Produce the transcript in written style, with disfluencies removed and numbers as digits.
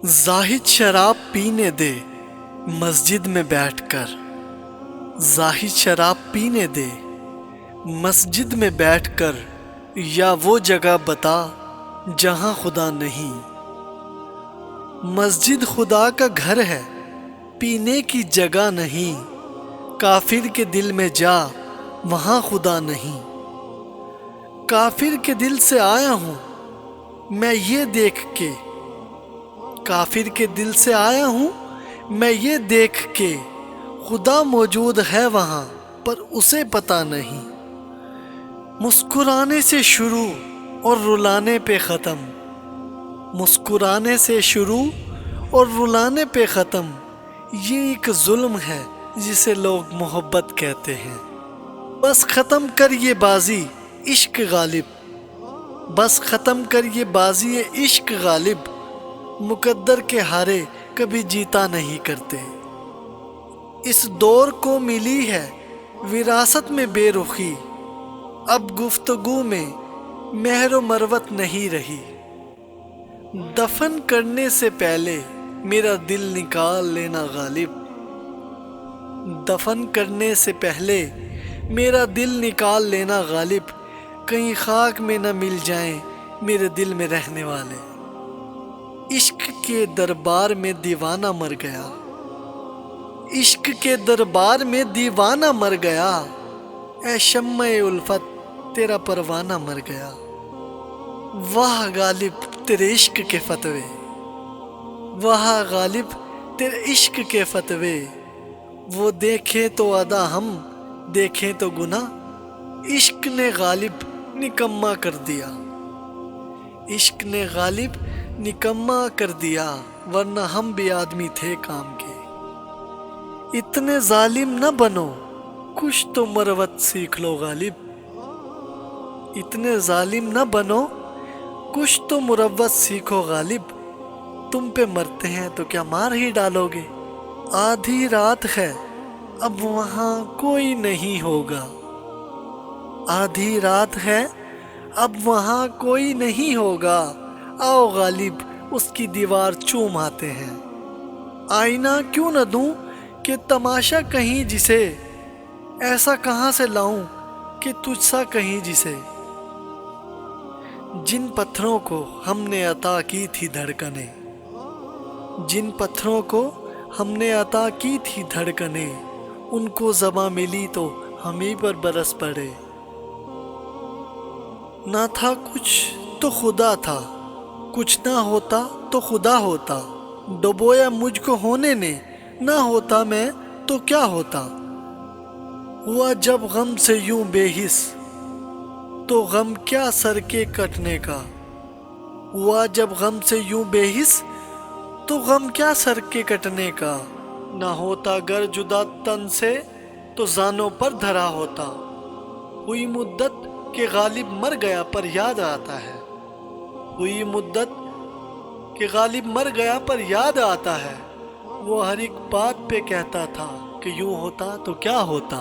زاہد شراب پینے دے مسجد میں بیٹھ کر، زاہد شراب پینے دے مسجد میں بیٹھ کر، یا وہ جگہ بتا جہاں خدا نہیں۔ مسجد خدا کا گھر ہے، پینے کی جگہ نہیں، کافر کے دل میں جا وہاں خدا نہیں۔ کافر کے دل سے آیا ہوں میں یہ دیکھ کے، کافر کے دل سے آیا ہوں میں یہ دیکھ کے، خدا موجود ہے وہاں پر اسے پتہ نہیں۔ مسکرانے سے شروع اور رلانے پہ ختم، مسکرانے سے شروع اور رلانے پہ ختم، یہ ایک ظلم ہے جسے لوگ محبت کہتے ہیں۔ بس ختم کر یہ بازی عشق غالب، بس ختم کر یہ بازی عشق غالب، مقدر کے ہارے کبھی جیتا نہیں کرتے۔ اس دور کو ملی ہے وراثت میں بے رخی، اب گفتگو میں مہر و مروت نہیں رہی۔ دفن کرنے سے پہلے میرا دل نکال لینا غالب، دفن کرنے سے پہلے میرا دل نکال لینا غالب، کہیں خاک میں نہ مل جائیں میرے دل میں رہنے والے۔ عشق کے دربار میں دیوانہ مر گیا، عشق کے دربار میں دیوانہ مر گیا، اے شمع الفت تیرا پروانہ مر گیا۔ واہ غالب تیرے عشق کے فتوے، واہ غالب تیرے عشق کے فتوے، وہ دیکھیں تو ادا ہم دیکھیں تو گناہ، عشق نے غالب نکما کر دیا، عشق نے غالب نکما کر دیا، ورنہ ہم بھی آدمی تھے کام کے۔ اتنے ظالم نہ بنو کچھ تو مروت سیکھ لو غالب، اتنے ظالم نہ بنو کچھ تو مروت سیکھو غالب، تم پہ مرتے ہیں تو کیا مار ہی ڈالو گے۔ آدھی رات ہے اب وہاں کوئی نہیں ہوگا، آدھی رات ہے اب وہاں کوئی نہیں ہوگا، آؤ غالب اس کی دیوار چوم آتے ہیں۔ آئینہ کیوں نہ دوں کہ تماشا کہیں جسے، ایسا کہاں سے لاؤں کہ تجھ سا کہیں جسے۔ جن پتھروں کو ہم نے عطا کی تھی دھڑکنیں، جن پتھروں کو ہم نے عطا کی تھی دھڑکنیں، ان کو زباں ملی تو ہمیں پر برس پڑے۔ نہ تھا کچھ تو خدا تھا، کچھ نہ ہوتا تو خدا ہوتا، ڈبویا مجھ کو ہونے نے، نہ ہوتا میں تو کیا ہوتا۔ ہوا جب غم سے یوں بے حس تو غم کیا سر کے کٹنے کا، ہوا جب غم سے یوں بے حس تو غم کیا سر کے کٹنے کا، نہ ہوتا گر جدا تن سے تو زانوں پر دھرا ہوتا۔ ہوئی مدت کہ غالب مر گیا پر یاد آتا ہے، ہوئی مدت کہ غالب مر گیا پر یاد آتا ہے، وہ ہر ایک بات پہ کہتا تھا کہ یوں ہوتا تو کیا ہوتا۔